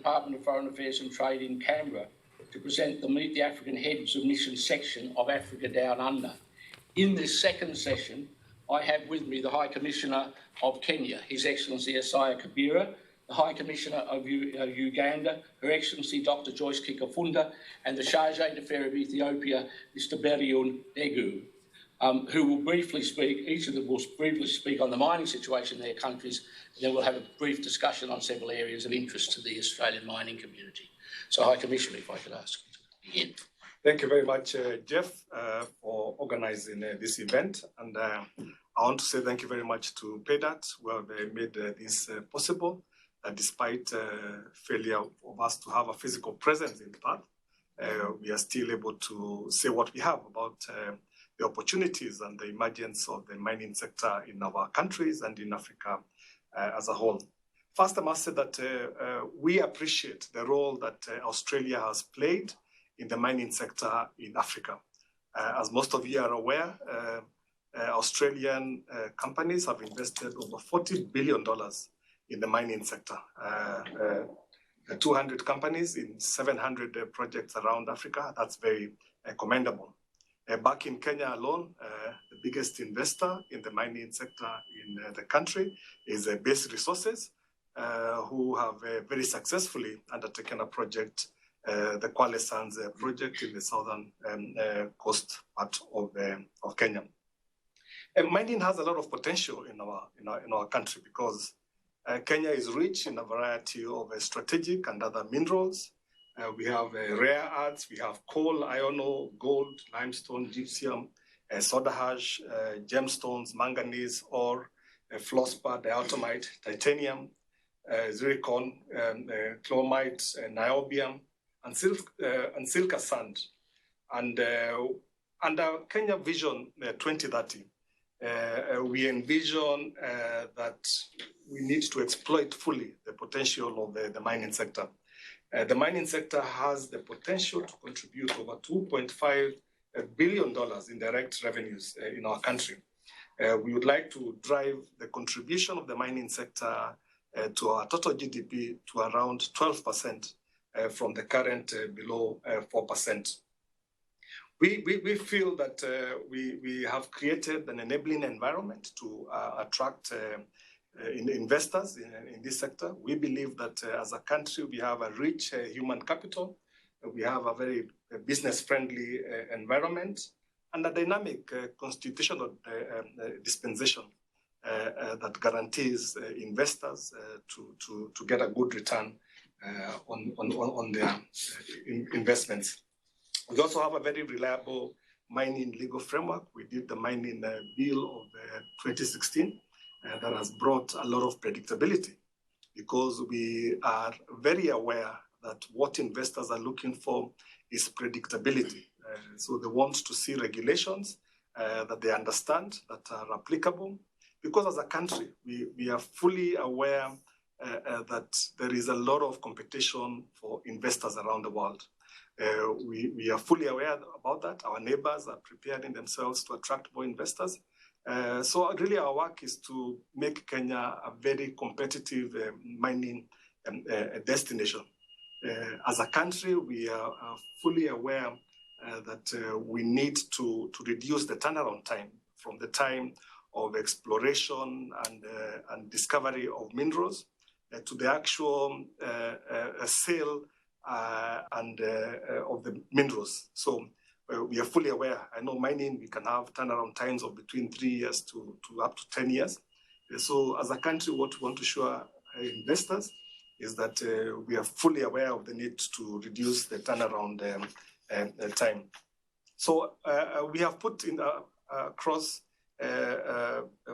Department of Foreign Affairs and Trade in Canberra to present the Meet the African Heads of Mission section of Africa Down Under. In this second session, I have with me the High Commissioner of Kenya, His Excellency Isaiya Kabira, the High Commissioner of Uganda, Her Excellency Dr. Joyce Kikafunda, and the Charge d'Affaires of Ethiopia, Mr. Beryihun, who will briefly speak, each of them will briefly speak on the mining situation in their countries, and then we'll have a brief discussion on several areas of interest to the Australian mining community. So, High Commissioner, if I could ask you to begin. Thank you very much, Jeff, for organising this event. And I want to say thank you very much to Paydirt, who have made this possible. Despite failure of us to have a physical presence in Perth, we are still able to say what we have about the opportunities and the emergence of the mining sector in our countries and in Africa as a whole. First, I must say that we appreciate the role that Australia has played in the mining sector in Africa. As most of you are aware, Australian companies have invested over $40 billion in the mining sector. 200 companies in 700 projects around Africa. That's very commendable. Back in Kenya alone, the biggest investor in the mining sector in the country is Base Resources, who have very successfully undertaken a project, the Kwale Sands project in the southern coast part of Kenya. Mining has a lot of potential in our country because Kenya is rich in a variety of strategic and other minerals. We have rare earths, we have coal, iron ore, gold, limestone, gypsum, soda ash, gemstones, manganese, ore, fluorspar, diatomite, titanium, zircon, chromite, niobium, and silica sand. And under Kenya Vision 2030, we envision that we need to exploit fully the potential of the mining sector. The mining sector has the potential to contribute over $2.5 billion in direct revenues in our country. We would like to drive the contribution of the mining sector to our total GDP to around 12% from the current below 4%. We feel that we have created an enabling environment to attract investors in this sector. We believe that as a country, we have a rich human capital. We have a very business-friendly environment and a dynamic constitutional dispensation that guarantees investors to get a good return on their investments. We also have a very reliable mining legal framework. We did the mining bill of 2016 that has brought a lot of predictability because we are very aware that what investors are looking for is predictability. So they want to see regulations that they understand, that are applicable. Because as a country, we are fully aware that there is a lot of competition for investors around the world. We are fully aware about that. Our neighbors are preparing themselves to attract more investors. So really our work is to make Kenya a very competitive mining destination. As a country, we are fully aware that we need to reduce the turnaround time from the time of exploration and discovery of minerals to the actual sale and of the minerals. So we are fully aware. I know mining, we can have turnaround times of between 3 years to up to 10 years. So as a country, what we want to show investors is that we are fully aware of the need to reduce the turnaround time. So we have put in across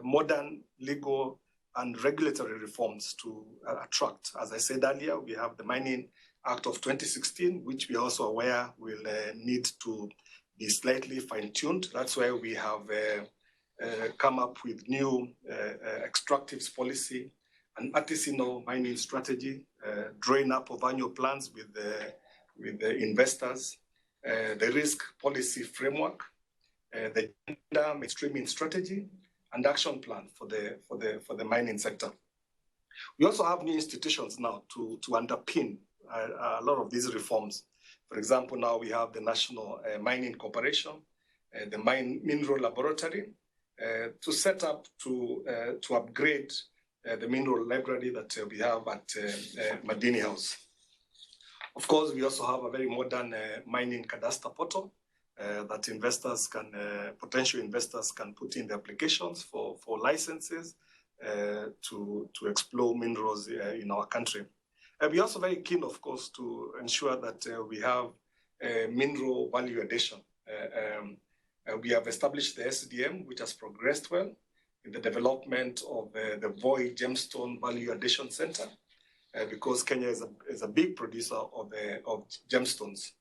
modern legal and regulatory reforms to attract. As I said earlier, we have the Mining Act of 2016, which we are also aware will need to be slightly fine-tuned. That's why we have come up with new extractives policy, an artisanal mining strategy, drawing up of annual plans with the investors, the risk policy framework, the gender mainstreaming strategy, and action plan for the mining sector. We also have new institutions now to underpin a lot of these reforms. For example, now we have the National Mining Corporation, the Mineral Laboratory, to set up to upgrade the mineral library that we have at Madini House. Of course, we also have a very modern mining cadastre portal that investors can, potential investors can put in the applications for licenses to explore minerals in our country. We're also very keen, of course, to ensure that we have mineral value addition. We have established the SDM, which has progressed well in the development of the Voi Gemstone Value Addition Center, because Kenya is a big producer of gemstones.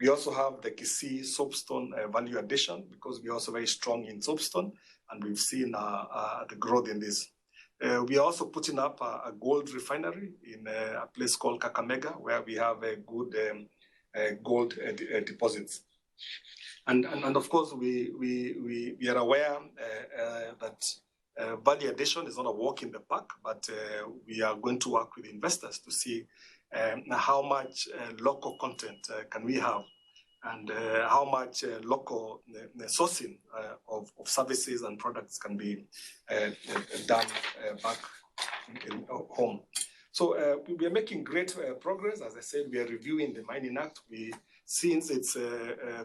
We also have the Kisii soapstone value addition, because we're also very strong in soapstone, and we've seen the growth in this. We are also putting up a gold refinery in a place called Kakamega, where we have a good gold deposits. And of course, we are aware that value addition is not a walk in the park, but we are going to work with investors to see how much local content can we have, and how much local sourcing of services and products can be done back in home. So we are making great progress. As I said, we are reviewing the Mining Act. Since its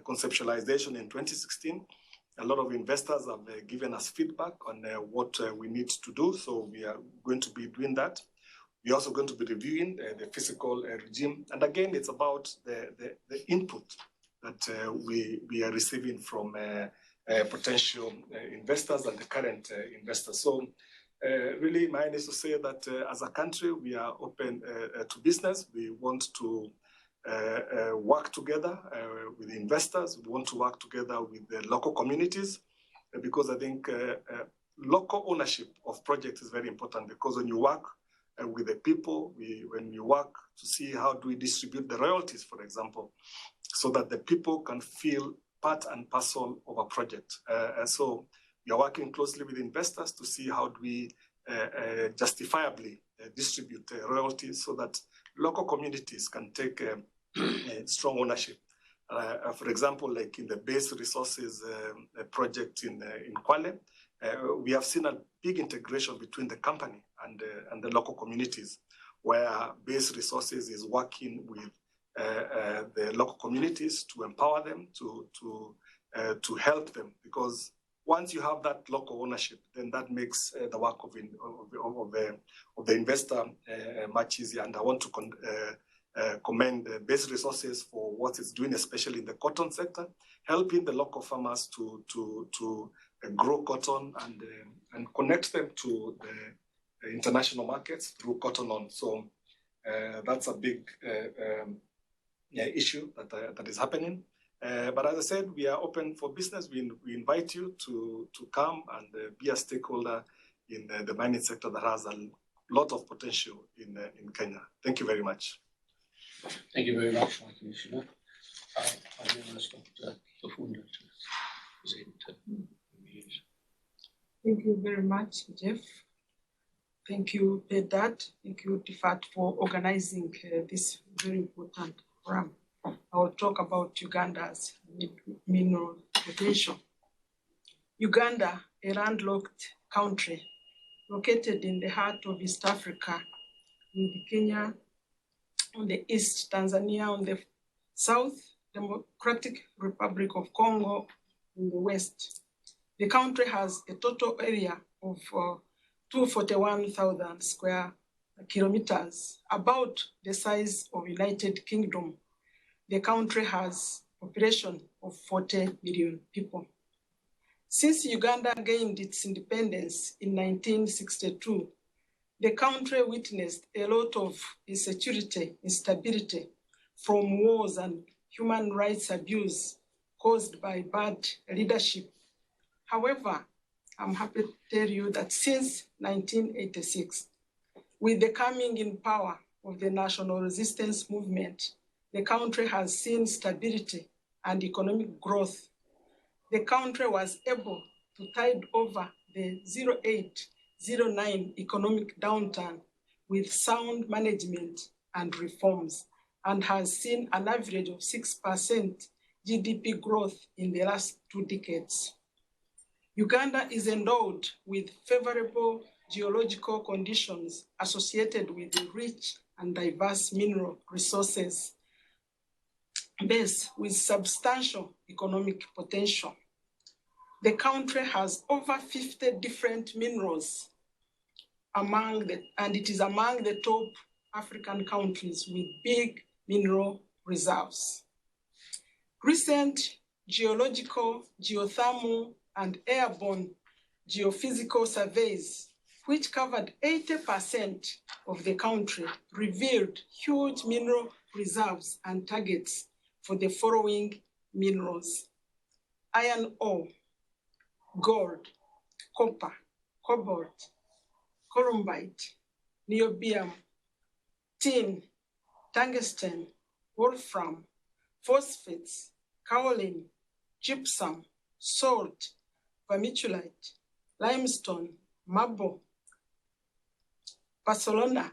conceptualization in 2016, a lot of investors have given us feedback on what we need to do. So we are going to be doing that. We're also going to be reviewing the fiscal regime. And again, it's about the input that we are receiving from potential investors and the current investors. So really, mine is to say that as a country, we are open to business. We want to work together with investors. We want to work together with the local communities, because I think local ownership of projects is very important, because when you work with the people, when you work to see how do we distribute the royalties, for example, so that the people can feel part and parcel of a project. And so we are working closely with investors to see how do we justifiably distribute royalties so that local communities can take strong ownership. For example, like in the base resources project in Kwale, we have seen a big integration between the company and the local communities, where base resources is working with the local communities to empower them, to help them, because once you have that local ownership, then that makes the work of the investor much easier. And I want to commend Base Resources for what it's doing, especially in the cotton sector, helping the local farmers to grow cotton and connect them to the international markets through cotton on. So that's a big issue that is happening. But as I said, we are open for business. We invite you to come and be a stakeholder in the mining sector that has a lot of potential in Kenya. Thank you very much. Thank you very much, my Commissioner. I now ask Dr. Kikafunda to present the views. Thank you very much, Jeff. Thank you, Paydirt. Thank you, DFAT, for organizing this very important program. I will talk about Uganda's mineral potential. Uganda, a landlocked country located in the heart of East Africa, with Kenya on the east, Tanzania on the south, Democratic Republic of Congo in the west. The country has a total area of 241,000 square kilometers, about the size of United Kingdom. The country has a population of 40 million people. Since Uganda gained its independence in 1962, the country witnessed a lot of insecurity, instability from wars and human rights abuse caused by bad leadership. However, I'm happy to tell you that since 1986, with the coming in power of the National Resistance Movement, the country has seen stability and economic growth. The country was able to tide over the 08-09 economic downturn with sound management and reforms. and has seen an average of 6% GDP growth in the last 2 decades. Uganda is endowed with favorable geological conditions associated with the rich and diverse mineral resources base with substantial economic potential. The country has over 50 different minerals and it is among the top African countries with big mineral reserves. Recent geological, geothermal, and airborne geophysical surveys, which covered 80% of the country, revealed huge mineral reserves and targets for the following minerals: iron ore, gold, copper, cobalt, columbite, niobium, tin, tungsten, wolfram, phosphates, kaolin, gypsum, salt, vermiculite, limestone, marble, Barcelona,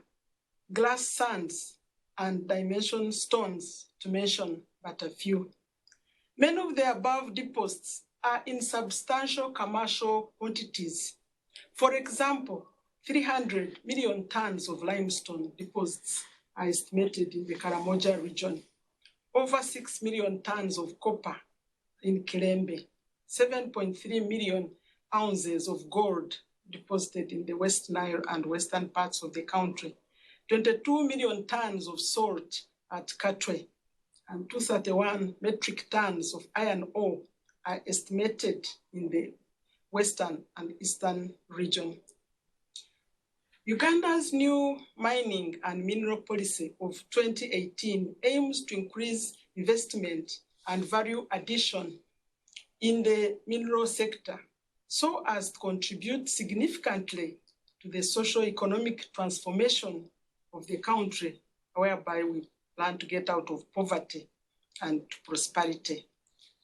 glass sands, and dimension stones, to mention but a few. Many of the above deposits are in substantial commercial quantities. For example, 300 million tons of limestone deposits are estimated in the Karamoja region, over 6 million tons of copper in Kilembe, 7.3 million ounces of gold deposited in the West Nile and western parts of the country, 22 million tons of salt at Katwe, and 231 metric tons of iron ore are estimated in the western and eastern region. Uganda's new mining and mineral policy of 2018 aims to increase investment and value addition in the mineral sector so as to contribute significantly to the socio-economic transformation of the country, whereby we plan to get out of poverty and to prosperity.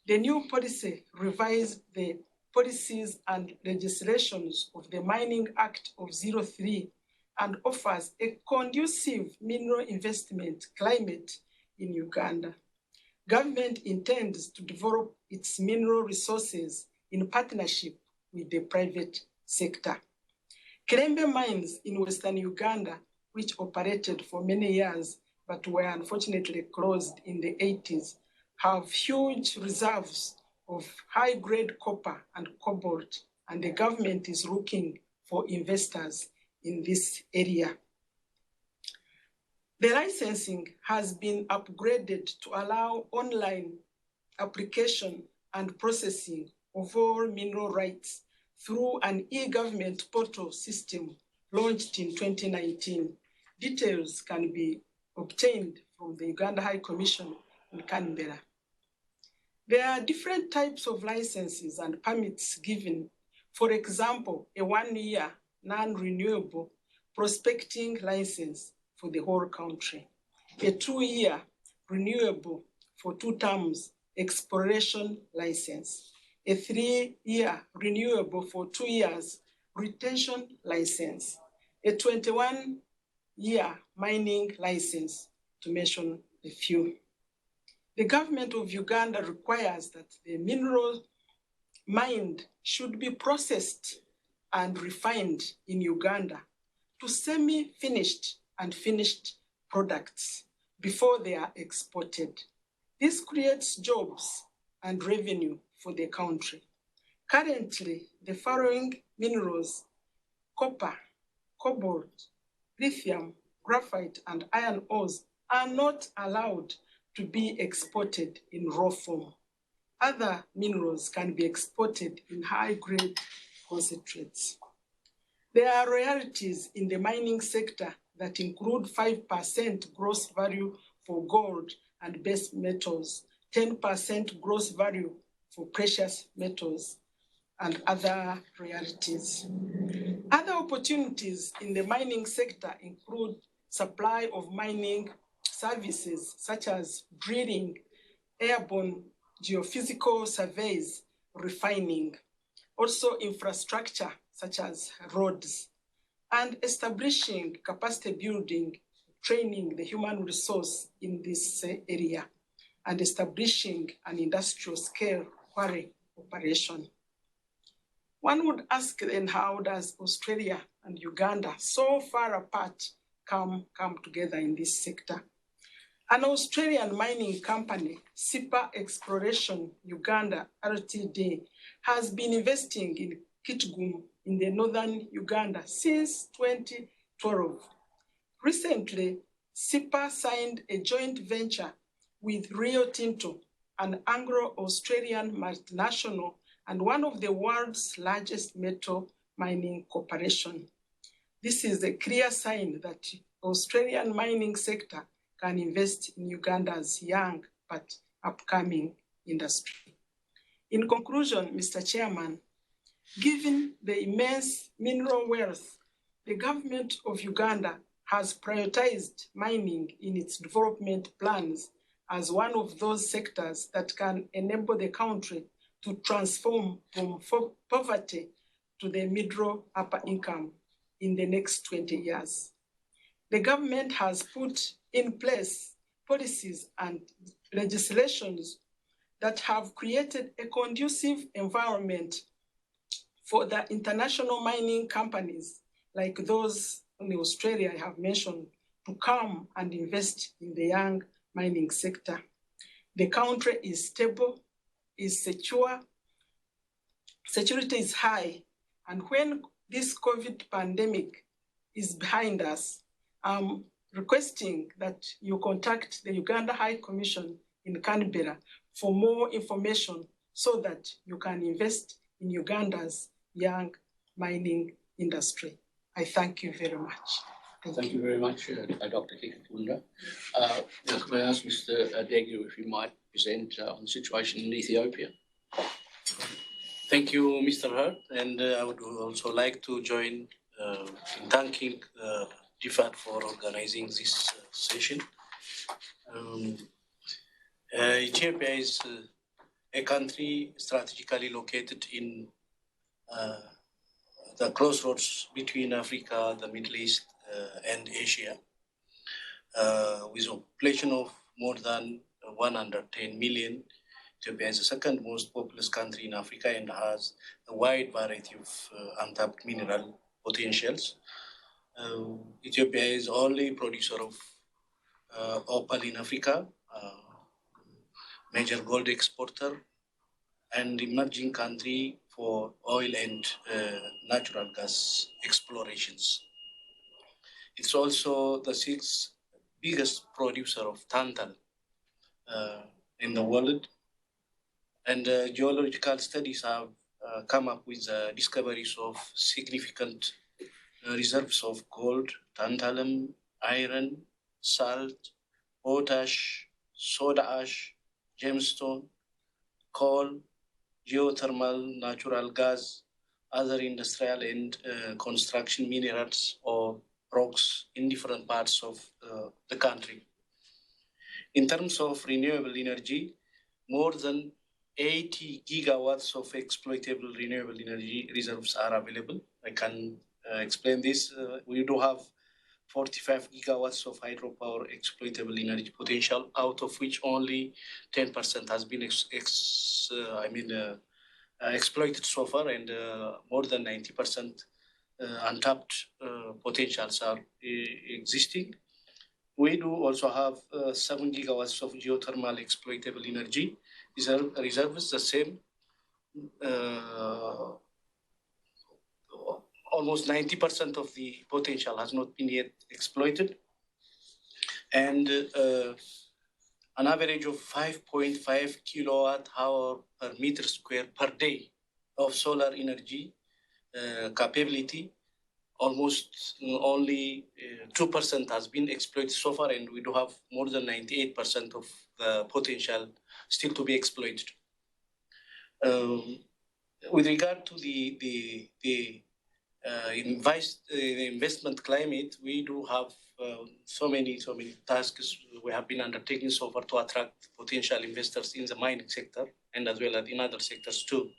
The new policy revised the policies and legislations of the Mining Act of '03 and offers a conducive mineral investment climate in Uganda. Government intends to develop its mineral resources in partnership with the private sector. Kilembe mines in Western Uganda, which operated for many years but were unfortunately closed in the 80s, have huge reserves of high-grade copper and cobalt, and the government is looking for investors in this area. The licensing has been upgraded to allow online application and processing of all mineral rights through an e-government portal system launched in 2019. Details can be obtained from the Uganda High Commission in Canberra. There are different types of licenses and permits given. For example, a 1-year non-renewable prospecting license for the whole country, a 2-year renewable for 2 terms exploration license, a 3-year renewable for 2 years retention license, a 21-year mining license, to mention a few. The government of Uganda requires that the mineral mined should be processed and refined in Uganda to semi-finished and finished products before they are exported. This creates jobs and revenue for the country. Currently, the following minerals: copper, cobalt, lithium, graphite, and iron ores are not allowed to be exported in raw form. Other minerals can be exported in high-grade concentrates. There are royalties in the mining sector that include 5% gross value for gold and base metals, 10% gross value for precious metals, and other royalties. Other opportunities in the mining sector include supply of mining services such as drilling, airborne geophysical surveys, refining, also infrastructure such as roads, and establishing capacity building training the human resource in this area and establishing an industrial scale quarry operation. One would ask then, how does Australia and Uganda, so far apart, come together in this sector? An Australian mining company, Sipa Exploration Uganda Ltd, has been investing in Kitgum in the northern Uganda since 2012. Recently, Sipa signed a joint venture with Rio Tinto, an Anglo-Australian multinational and one of the world's largest metal mining corporation. This is a clear sign that the Australian mining sector can invest in Uganda's young but upcoming industry. In conclusion, Mr. Chairman, given the immense mineral wealth, the government of Uganda has prioritized mining in its development plans as one of those sectors that can enable the country to transform from poverty to the middle upper income in the next 20 years. The government has put in place policies and legislations that have created a conducive environment for the international mining companies like those in Australia I have mentioned to come and invest in the young mining sector. The country is stable, is secure, security is high, and when this COVID pandemic is behind us, I'm requesting that you contact the Uganda High Commission in Canberra for more information so that you can invest in Uganda's young mining industry. I thank you very much. Thank you very much, Dr. Kikafunda. Can I ask Mr. Degu if he might present on the situation in Ethiopia? Thank you, Mr. Hart, and I would also like to join in thanking DFAT for organizing this session. Ethiopia is a country strategically located in the crossroads between Africa, the Middle East, and Asia, with a population of more than 110 million. Ethiopia is the second most populous country in Africa and has a wide variety of untapped mineral potentials. Ethiopia is the only producer of opal in Africa, major gold exporter, and emerging country for oil and natural gas explorations. It's also the sixth biggest producer of tantal in the world. And geological studies have come up with discoveries of significant reserves of gold, tantalum, iron, salt, potash, soda ash, gemstone, coal, geothermal, natural gas, other industrial and construction minerals or rocks in different parts of the country. In terms of renewable energy, more than 80 gigawatts of exploitable renewable energy reserves are available. I can explain this. We do have 45 gigawatts of hydropower exploitable energy potential, out of which only 10% has been exploited so far, and more than 90% untapped potentials are existing. We do also have 7 gigawatts of geothermal exploitable energy reserves, the same. Almost 90% of the potential has not been yet exploited. And an average of 5.5 kilowatt hour per meter square per day of solar energy capability. Almost only 2% has been exploited so far, and we do have more than 98% of the potential still to be exploited. With regard to the investment climate, we do have so many tasks we have been undertaking so far to attract potential investors in the mining sector and as well as in other sectors too.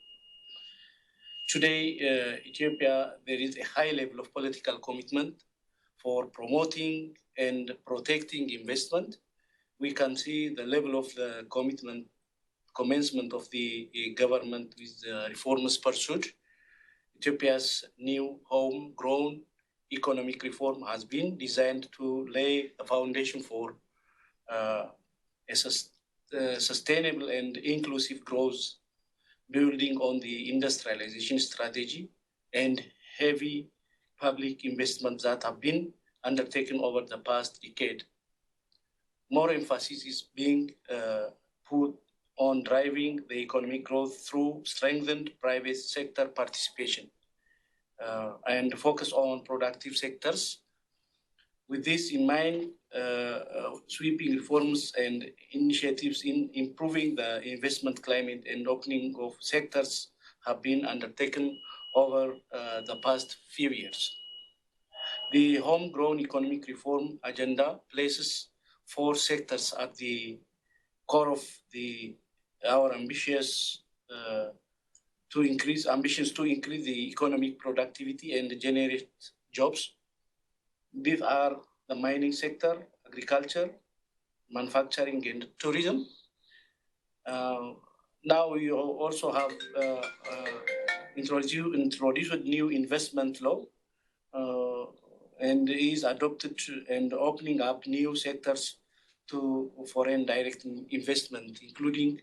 Today, Ethiopia, there is a high level of political commitment for promoting and protecting investment. We can see the level of the commencement of the government with the reforms pursued. Ethiopia's new homegrown economic reform has been designed to lay a foundation for sustainable and inclusive growth, building on the industrialization strategy and heavy public investments that have been undertaken over the past decade. More emphasis is being put on driving the economic growth through strengthened private sector participation and focus on productive sectors. With this in mind, sweeping reforms and initiatives in improving the investment climate and opening of sectors have been undertaken over the past few years. The homegrown economic reform agenda places 4 sectors at the core of our ambitions to increase the economic productivity and generate jobs. These are the mining sector, agriculture, manufacturing, and tourism. Now we also have introduced new investment law and is adopted and opening up new sectors to foreign direct investment, including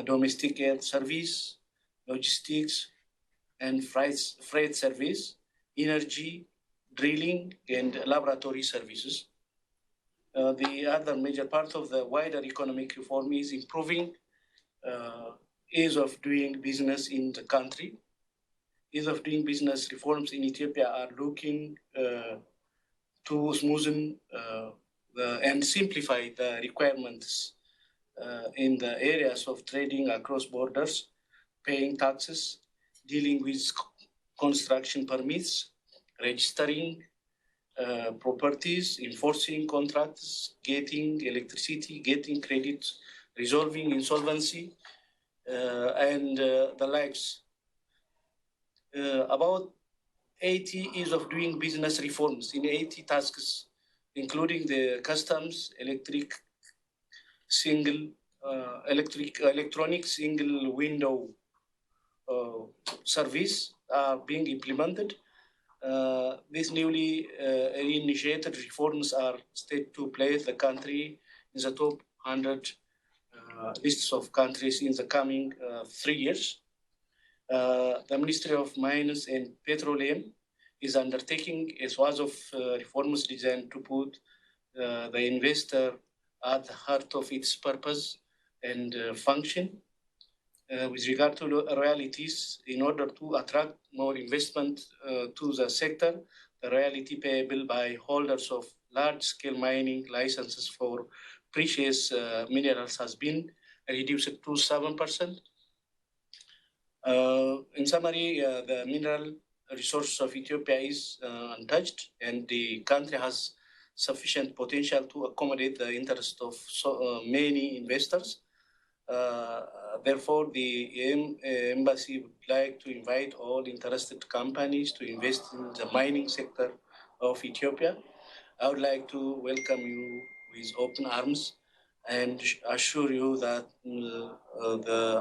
domestic air service, logistics, and freight service, energy, drilling, and laboratory services. The other major part of the wider economic reform is improving ease of doing business in the country. Ease of doing business reforms in Ethiopia are looking to smoothen and simplify the requirements in the areas of trading across borders, paying taxes, dealing with construction permits, registering properties, enforcing contracts, getting electricity, getting credit, resolving insolvency, and the likes. About 80 years of doing business reforms in 80 tasks, including the customs, electronic single window service are being implemented. These newly initiated reforms are set to place the country in the top 100 lists of countries in the coming 3 years. The Ministry of Mines and Petroleum is undertaking a swathe of reforms designed to put the investor at the heart of its purpose and function. With regard to royalties, in order to attract more investment to the sector, the royalty payable by holders of large-scale mining licenses for precious minerals has been reduced to 7%. In summary, the mineral resources of Ethiopia is untouched, and the country has sufficient potential to accommodate the interest of many investors. Therefore, the embassy would like to invite all interested companies to invest in the mining sector of Ethiopia. I would like to welcome you with open arms and assure you that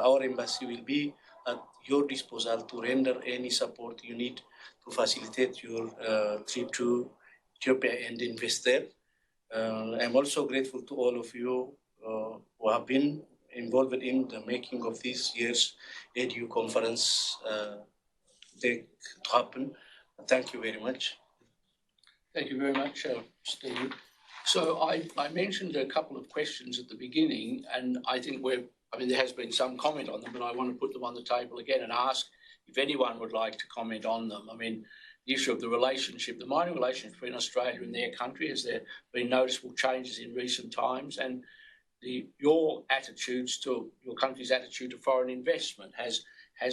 our embassy will be at your disposal to render any support you need to facilitate your trip to Ethiopia and invest there. I'm also grateful to all of you who have been involved in the making of this year's EDU conference to happen. Thank you very much. Thank you very much, Steve. So I mentioned a couple of questions at the beginning, and I think there has been some comment on them, but I want to put them on the table again and ask if anyone would like to comment on them. The issue of the mining relationship between Australia and their country, has there been noticeable changes in recent times? And your country's attitude to foreign investment, has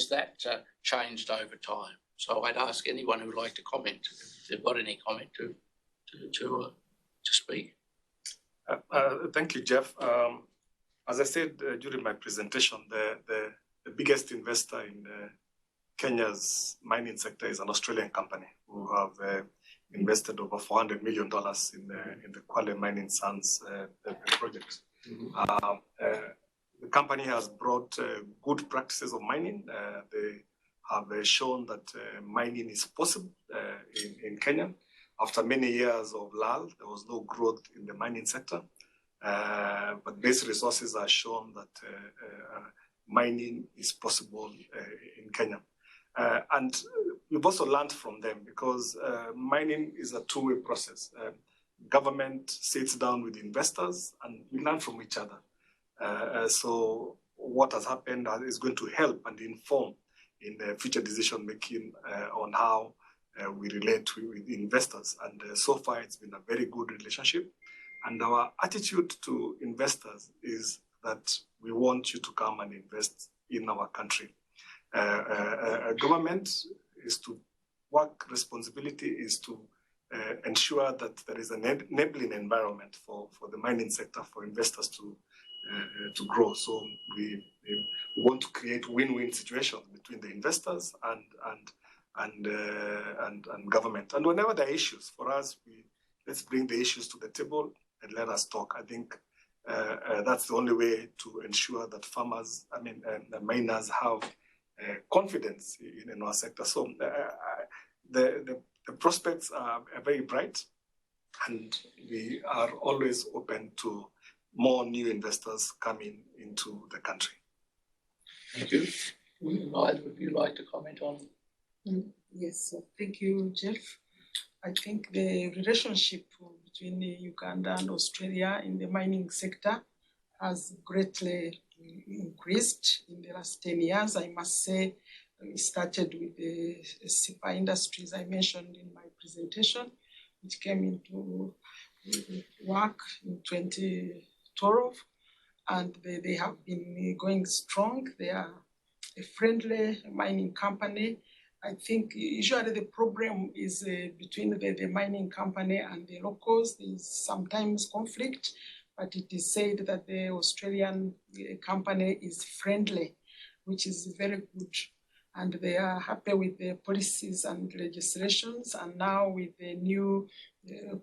that changed over time? So I'd ask anyone who would like to comment, if they've got any comment to speak. Thank you, Jeff. As I said during my presentation, the biggest investor in Kenya's mining sector is an Australian company who have invested over $400 million in the Kwale Mining Sands project. The company has brought good practices of mining. They have shown that mining is possible in Kenya. After many years of lull, there was no growth in the mining sector. But these resources are shown that mining is possible in Kenya. And we've also learned from them because mining is a two-way process. Government sits down with investors and we learn from each other. So what has happened is going to help and inform in future decision making on how we relate with investors. And so far it's been a very good relationship. And our attitude to investors is that we want you to come and invest in our country. Government is to work, responsibility is to ensure that there is an enabling environment for the mining sector, for investors to grow. So we want to create win-win situations between the investors and government. And whenever there are issues, for us, let's bring the issues to the table and let us talk. I think that's the only way to ensure that farmers, the miners have confidence in our sector. So the prospects are very bright, and we are always open to more new investors coming into the country. Thank you. Would you like to comment on? Yes, thank you, Jeff. I think the relationship between Uganda and Australia in the mining sector has greatly increased in the last 10 years. I must say, we started with the SIPA Industries I mentioned in my presentation, which came into work in 2012, and they have been going strong. They are a friendly mining company. I think usually the problem is between the mining company and the locals. There's sometimes conflict, but it is said that the Australian company is friendly, which is very good. And they are happy with the policies and legislations. And now with the new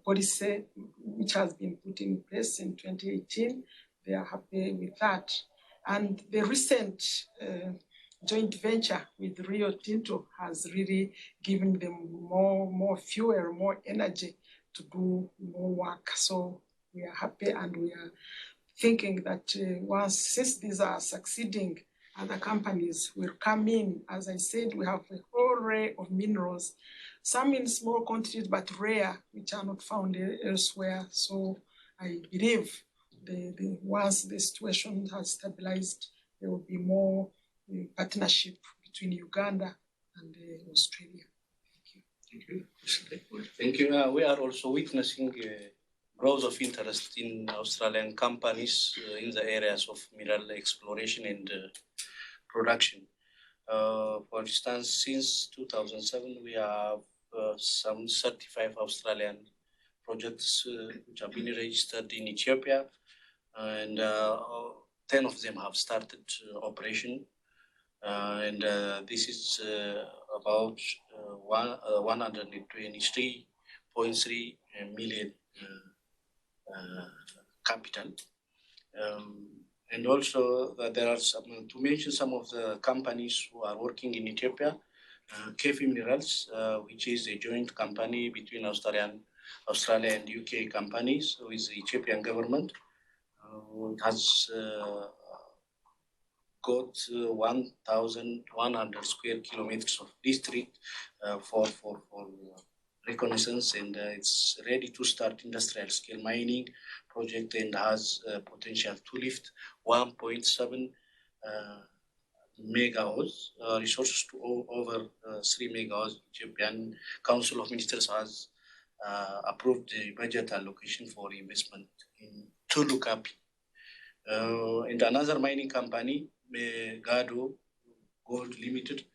policy, which has been put in place in 2018, they are happy with that. And the recent joint venture with Rio Tinto has really given them more fuel, more energy to do more work. So we are happy, and we are thinking that since these are succeeding, other companies will come in. As I said, we have a whole array of minerals, some in small quantities but rare, which are not found elsewhere. So I believe once the situation has stabilized, there will be more partnership between Uganda and Australia. Thank you. Thank you. Thank you. We are also witnessing growth of interest in Australian companies in the areas of mineral exploration and production. For instance, since 2007, we have some 35 Australian projects which have been registered in Ethiopia, and 10 of them have started operation. And this is about 123.3 million capital. And also there are some, to mention some of the companies who are working in Ethiopia, Kefi Minerals, which is a joint company between Australia and UK companies with the Ethiopian government, has got 1,100 square kilometers of district for reconnaissance, and it's ready to start industrial scale mining project, and has potential to lift 1.7 megawatts resources to over 3 megawatts. Ethiopian Council of Ministers has approved the budget allocation for investment in Tulukapi. And another mining company, Gado Gold Limited,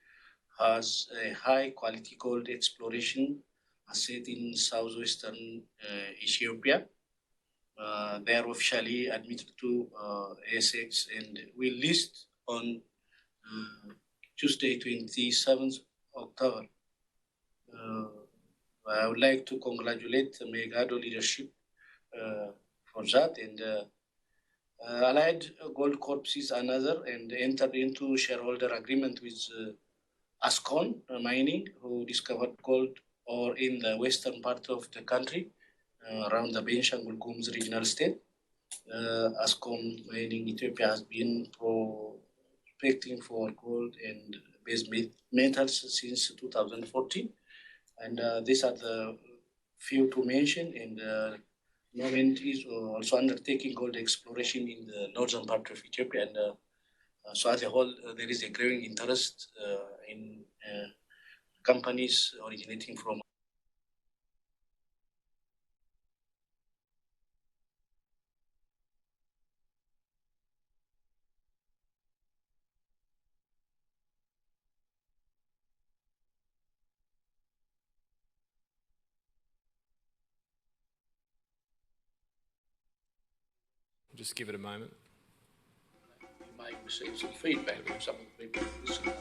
has a high quality gold exploration asset in southwestern Ethiopia. They are officially admitted to ASX and will list on Tuesday, 27th October. I would like to congratulate the Megado leadership for that. And Allied Gold Corps is another, and entered into shareholder agreement with Ascon Mining, who discovered gold ore in the western part of the country, around the Benishangul Gumuz regional state. Ascon Mining Ethiopia has been prospecting for gold and base metals since 2014. And these are the few to mention. And government is also undertaking gold exploration in the northern part of Ethiopia. And so as a whole, there is a growing interest in companies originating from. Just give it a moment. You may receive some feedback from some of the people listening.